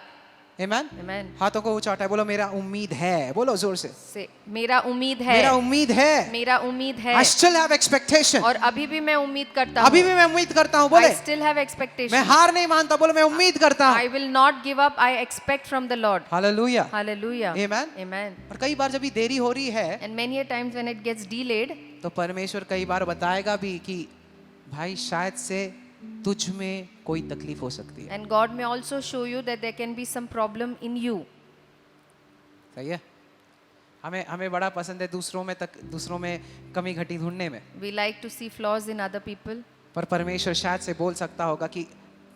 Amen. Amen. हाथों को ऊंचा उठाए बोलो मेरा उम्मीद है। बोलो जोर से, से मेरा उम्मीद है. मेरा उम्मीद है। मेरा उम्मीद है. I still have expectation. और अभी भी मैं उम्मीद करता हूँ. अभी भी मैं उम्मीद करता हूँ। बोले I still have expectation. मैं हार नहीं मानता, बोलो मैं उम्मीद करता I हूँ। will not give up. I expect from the Lord. Hallelujah. Hallelujah. Amen. Amen. और कई बार जब भी देरी हो रही है And many a times when it gets delayed, तो परमेश्वर कई बार बताएगा भी कि भाई शायद से तुझ में कोई तकलीफ हो सकती है। and God may also show you that there can be some problem in you. सही है। हमें हमें बड़ा पसंद है दूसरों में कमी घटी ढूंढने में, We like to see flaws in other people, पर परमेश्वर शायद से बोल सकता होगा कि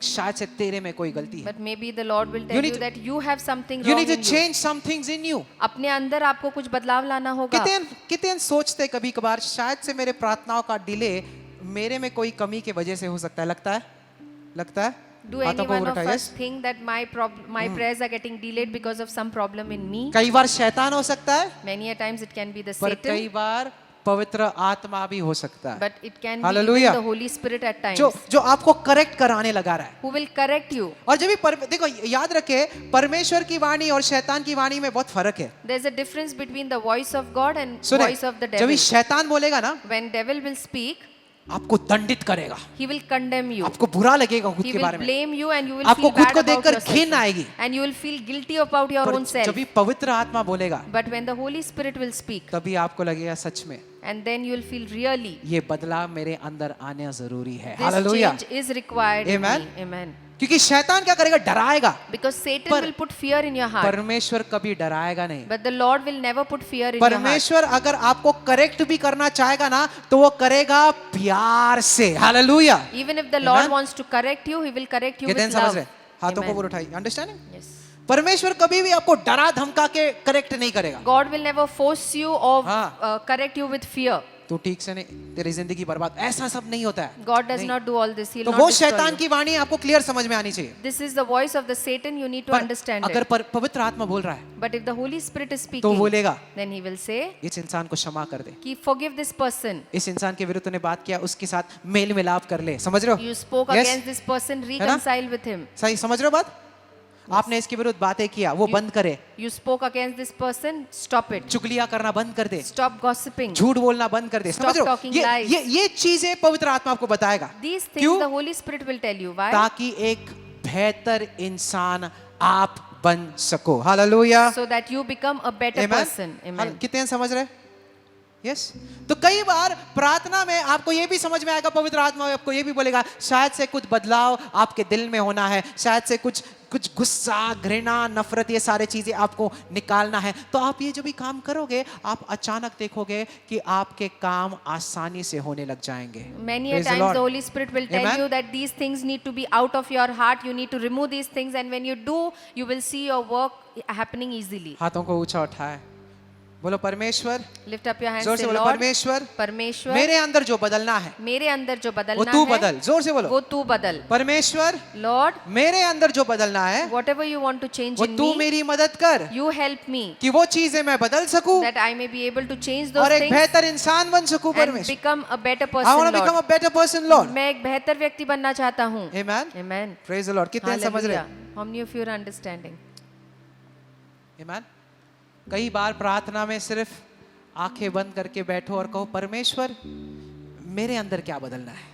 शायद से तेरे में कोई गलती है। but maybe the Lord will You tell need you to- that you have something You wrong need to in you. change some things in you. अपने अंदर आपको कुछ बदलाव लाना होगा. कितने सोचते कभी कभार शायद से मेरे प्रार्थनाओं का डिले मेरे में कोई कमी की वजह से हो सकता है। लगता है Do हाथों any को one of उठाइए। us think that my prayers are getting delayed because of some problem in me? कई बार शैतान हो सकता है, Many a times it can be the पर Satan, कई बार पवित्र आत्मा भी हो सकता है, but it can be Hallelujah. even the Holy Spirit at times, जो आपको करेक्ट कराने लगा रहा है। who will correct you. और जब भी देखो याद रखे, परमेश्वर की वाणी और शैतान की वाणी में बहुत फर्क है। There's a difference between the voice of God and सुने, voice of the जब devil. भी शैतान बोलेगा ना, When devil will speak, आपको दंडित करेगा, he will condemn you. आपको बुरा लगेगा खुद He के will बारे में, blame you and you will आपको feel खुद bad को about देखकर yourself. घिन आएगी। And you will feel guilty about your पर own जब self. भी पवित्र आत्मा बोलेगा But when the Holy Spirit will speak, तभी आपको लगेगा सच में and then you'll feel really ये बदलाव मेरे अंदर आना जरूरी है। this hallelujah. change is required in Amen. me. Amen. क्योंकि शैतान क्या करेगा, डराएगा, Because Satan पर- will put fear in your heart, परमेश्वर कभी डराएगा नहीं। but the Lord will never put fear in your heart. परमेश्वर अगर आपको करेक्ट भी करना चाहेगा ना तो वो करेगा प्यार से। Hallelujah. Even if the Lord Amen. wants to correct you, He will correct you ये with दिन समझ love. रहे? हाथों को Amen. ऊपर उठाइए। अंडरस्टैंडिंग? Yes. परमेश्वर कभी भी आपको डरा धमका के करेक्ट नहीं करेगा। God will never force you or हाँ। correct you with fear. तू ठीक से नहीं, तेरी जिंदगी बर्बाद, ऐसा सब नहीं होता है। God does नहीं। not do all this. He'll तो not वो destroy शैतान you. की वाणी आपको क्लियर समझ में आनी चाहिए। This is the voice of the Satan. You need to पर understand अगर it. पवित्र आत्मा बोल रहा है But if the Holy Spirit is तो speaking, बोलेगा then He will say, इस इंसान को क्षमा कर दे, "Ki forgive this person. इस इंसान के विरुद्ध तूने बात किया, उसके साथ मेल मिलाप कर ले। समझ रहे हो? You spoke Yes? against this person. Reconcile with him. सही समझ रहे हो बात? आपने इसके विरुद्ध बातें किया, वो बंद करे। You spoke against this person. Stop it. चुगलियां करना बंद कर दे, Stop gossiping. झूठ बोलना बंद कर दे। Stop समझ रहे हो? talking ये lies. ये चीजें पवित्र आत्मा आपको बताएगा। These things क्यों? the Holy Spirit will tell you. Why? ताकि एक बेहतर इंसान आप बन सको। Hallelujah. So that you become a better Amen? person. Amen. कितने समझ रहे? यस। तो कई बार प्रार्थना में आपको ये भी समझ में आएगा, पवित्र आत्मा आपको ये भी बोलेगा शायद से कुछ बदलाव आपके दिल में होना है, शायद से कुछ गुस्सा, घृणा, नफरत, ये सारे चीजें आपको निकालना है। तो आप ये जो भी काम करोगे, आप अचानक देखोगे कि आपके काम आसानी से होने लग जाएंगे। Many a Praise the times Lord. the Holy Spirit will tell Amen. you that these things need to be out of your heart. You need to remove these things, and when you do, you will see your work happening easily. हाथों को ऊंचा उठाए, बोलो परमेश्वर, Lift up your hands. जोर से Say, बोलो Lord, परमेश्वर, परमेश्वर, मेरे अंदर जो बदलना है मेरे अंदर जो वो बदलना तू है, बदल। जोर से बोलो वो तू बदल. परमेश्वर, Lord, मेरे अंदर जो बदलना है whatever you want to change वो in तू me, मेरी मदद कर you help me कि वो चीजें मैं बदल सकूं that I may be able to change those और एक things बेहतर इंसान बन सकूं। and परमेश्वर, become a better I person, want to become Lord. a better person, Lord. मैं एक बेहतर व्यक्ति बनना चाहता हूँ. Amen. Amen. Praise the Lord. कितने समझ रहे? Hallelujah. How many of you are understanding? Amen. कई बार प्रार्थना में सिर्फ आंखें बंद करके बैठो और कहो परमेश्वर, मेरे अंदर क्या बदलना है।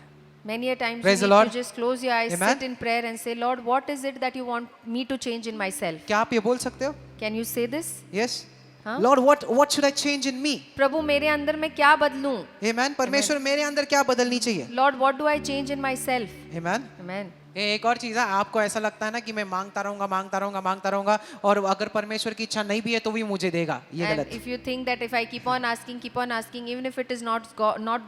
Many a times Praise you the need Lord. to just close your eyes, Amen. sit in prayer and say, Lord, what is it that you want me to change in myself? क्या आप ये बोल सकते हो? Can you say this? Yes. हाँ? Lord, what should I change in me? प्रभु मेरे अंदर मैं क्या बदलूं? Amen. परमेश्वर मेरे अंदर क्या बदलनी चाहिए? Lord, what do I change in myself? Amen. Amen. ये एक और चीज है, आपको ऐसा लगता है ना कि मैं मांगता रहूंगा और अगर परमेश्वर की इच्छा नहीं भी है तो भी मुझे देगा। ये And गलत। if you think that if I keep on asking, even if it is not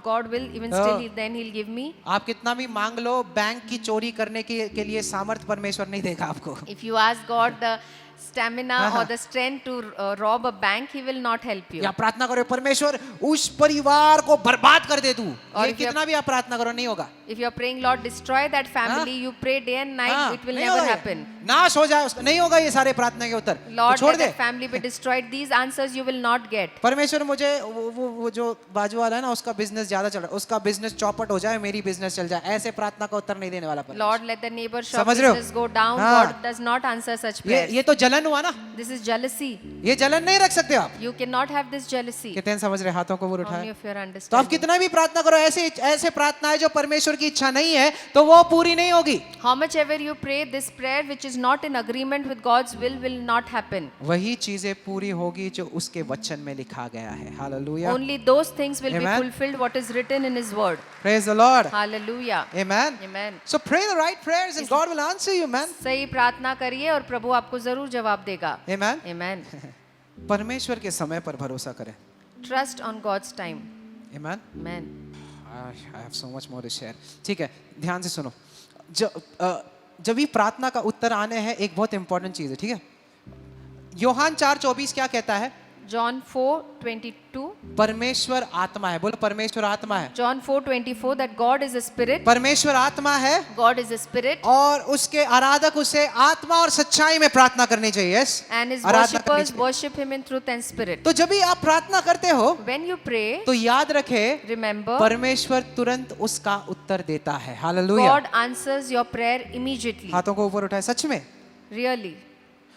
God will, even हाँ। still then He'll give me. आप कितना भी मांग लो, बैंक की चोरी करने के लिए सामर्थ परमेश्वर नहीं देगा आपको। If you ask God the stamina हाँ। or the strength to rob a bank, He will not help you. या प्रार्थना करो परमेश्वर उस परिवार को बर्बाद कर दे तू, और ये if you कितना भी आप प्रार्थना करो नहीं होगा। If you are praying, Lord, destroy that family, you pray day and night, हाँ, it will नहीं never होगा ये। happen. नाश हो जाए, नहीं होगा ये सारे प्रार्थना के उत्तर। तो Lord, छोड़ let they. that family be destroyed. These answers you will not get. परमेश्वर मुझे वो जो बाजू वाला है ना, उसका बिजनेस ज्यादा चल रहा है, उसका बिजनेस चौपट हो जाए, मेरी बिजनेस चल जाए, ऐसे प्रार्थना का उत्तर नहीं देने वाला परमेश्वर। Lord, let the neighbor shop समझ रहे हो? business go down. हाँ। God does not answer such ये prayers. तो जलन हुआ ना, This is jealousy. ये जलन नहीं रख सकते आप। You cannot have this jealousy. कितने समझ रहे? हाथों को वो How उठाए। many of you are तो आप understanding? कितना भी प्रार्थना करो, ऐसे प्रार्थना है जो परमेश्वर की इच्छा नहीं है तो वो पूरी नहीं होगी। How much ever you pray, this prayer which is not in agreement with God's will not happen. वही चीजें पूरी होगी जो उसके वचन में लिखा गया है। Hallelujah. Only those things will be Amen. fulfilled what is written in His word. Praise the Lord. Hallelujah. Amen. Amen. So pray the right prayers and God will answer you, man. सही प्रार्थना करिए और प्रभु आपको जरूर जवाब देगा. Amen. Amen. परमेश्वर के समय पर भरोसा करें। Trust on God's time. Amen. Amen. I have so much more to share. ठीक है, ध्यान से सुनो। जब भी प्रार्थना का उत्तर आने हैं, एक बहुत इंपॉर्टेंट चीज है, ठीक है? योहान 4:24 क्या कहता है? John 4:22. परमेश्वर आत्मा है। बोलो परमेश्वर आत्मा है। John 4:24 that God is a spirit. परमेश्वर आत्मा है God is a spirit. और उसके आराधक उसे आत्मा और सच्चाई में प्रार्थना करनी चाहिए। यस, And His आराधना करनी worshippers चाहिए। worship Him in truth and spirit. तो जब भी आप प्रार्थना करते हो When you pray, तो याद रखे remember परमेश्वर तुरंत उसका उत्तर देता है। Hallelujah. God answers your prayer immediately. हाथों को ऊपर उठाए, सच में। Really.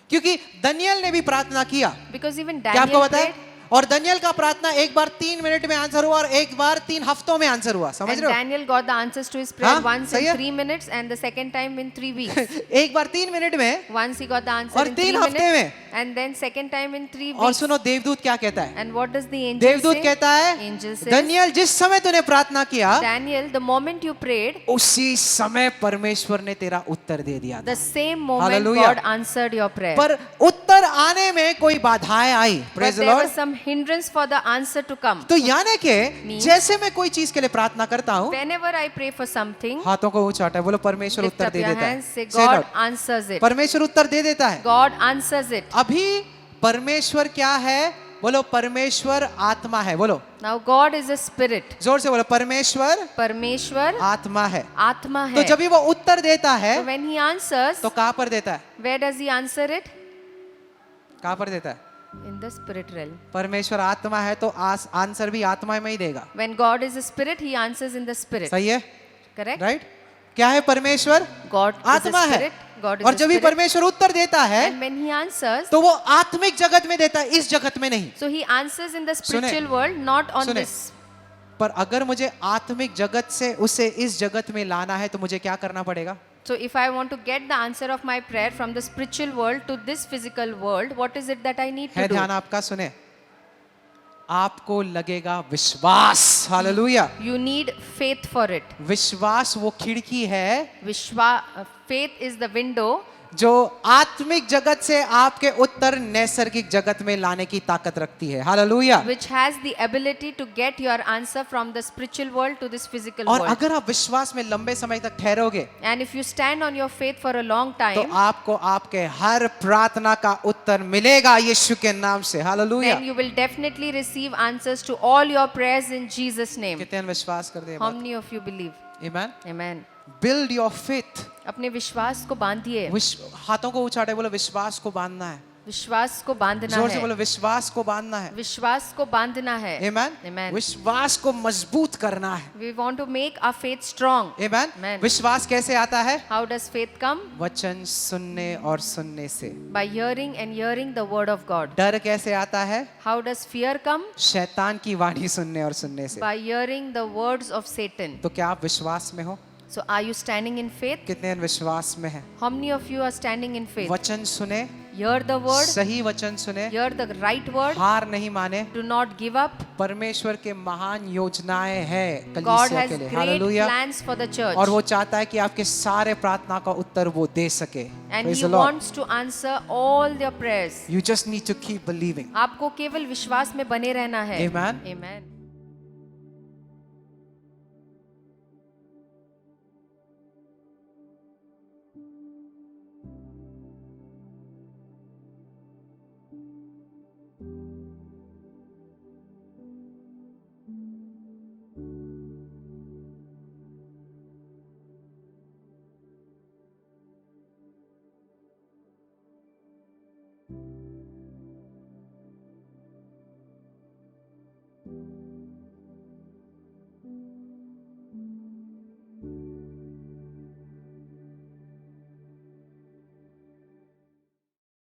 क्योंकि दनियल ने भी प्रार्थना किया, Because even क्या आपको Daniel पता है? prayed. और दनियल का प्रार्थना एक बार 3 मिनट में आंसर हुआ और एक बार 3 हफ्तों में आंसर हुआ। समझ And रहे हो? Daniel got the answers to his prayer हाँ, once सही in है? 3 minutes and the second time in 3 weeks. एक बार 3 मिनट में Once he got the answer और in 3 3 हफ्ते minutes में And then second time in 3 और weeks. सुनो देवदूत क्या कहता है? And what does the angel देवदूत say? कहता है, Angel says, दानियल जिस समय तूने प्रार्थना किया Daniel, the moment you prayed, उसी समय परमेश्वर ने तेरा उत्तर दे दिया था। the same moment Hallelujah. God answered your prayer. पर उत्तर आने में कोई बाधाएं आई। But Praise the there Lord. was some hindrance for the answer to come. तो यानी कि Means- जैसे मैं कोई चीज के लिए प्रार्थना करता हूँ, Whenever I pray for something, हाथों को ऊंचा उठाए, बोलो परमेश्वर lift Uttar up they your देता है। hands, say Say it God out. answers it. परमेश्वर उत्तर दे देता है। God answers it. अभी परमेश्वर क्या है? बोलो परमेश्वर आत्मा है। बोलो Now God is a spirit. जोर से बोलो परमेश्वर परमेश्वर आत्मा है। आत्मा तो है. जब भी वो उत्तर देता है So when he answers, तो कहाँ पर देता है? where does he answer it? कहाँ पर देता है? In the spirit realm. परमेश्वर आत्मा है तो आंसर भी आत्मा में ही देगा। When God is a spirit, he answers in the spirit. सही है? Correct? राइट? क्या है परमेश्वर? God is आत्मा a है। spirit. God is और a जब भी spirit. परमेश्वर उत्तर देता है And when he answers, तो वो आत्मिक जगत में देता है, इस जगत में नहीं। so he answers in the सुने। spiritual world, not on सुने। this. पर अगर मुझे आत्मिक जगत से उसे इस जगत में लाना है तो मुझे क्या करना पड़ेगा? So if I want to get the answer of my prayer from the spiritual world to this physical world, what is it that I need है to ध्यान do? आपका, सुने। आपको लगेगा विश्वास। Hallelujah. You need faith for it. विश्वास वो खिड़की है Faith is the window जो आत्मिक जगत से आपके उत्तर नैसर्गिक जगत में लाने की ताकत रखती है। Hallelujah. which has the ability to get your answer from the spiritual world to this physical और world. अगर आप विश्वास में लंबे समय तक ठहरोगे And if you stand on your faith for a long तो time, आपको आपके हर प्रार्थना का उत्तर मिलेगा यीशु के नाम से। Hallelujah. then you will definitely receive answers to all your prayers in Jesus' name. कितने विश्वास करते हैं? How many of you believe? Amen. Amen. Build your faith. अपने विश्वास को बांधिए. हाथों को उठाए, बोलो विश्वास को बांधना है। विश्वास को बांधना जोर से है. बोलो विश्वास को बांधना है। विश्वास को बांधना है. आमेन। Amen. विश्वास को मजबूत करना है। We want to make our faith strong. Amen. Amen. विश्वास कैसे आता है? How does faith come? वचन सुनने और सुनने से। By hearing and hearing the word of God. डर कैसे आता है? How does fear come? शैतान की वाणी सुनने और सुनने से। By hearing the words of Satan. तो क्या आप विश्वास में हो? So are you standing in faith? कितने विश्वास में हैं? How many of you are standing in faith? वचन सुने, Hear the word, सही वचन सुने, hear the right word, हार नहीं माने। do not give up. परमेश्वर के महान योजनाएं हैं God कलीसिया has के लिए। great hallelujah. plans for the church. और वो चाहता है कि आपके सारे प्रार्थना का उत्तर वो दे सके। And Praise He the Lord. wants to answer all their prayers. You just need to keep believing. आपको केवल विश्वास में बने रहना है. Amen. Amen.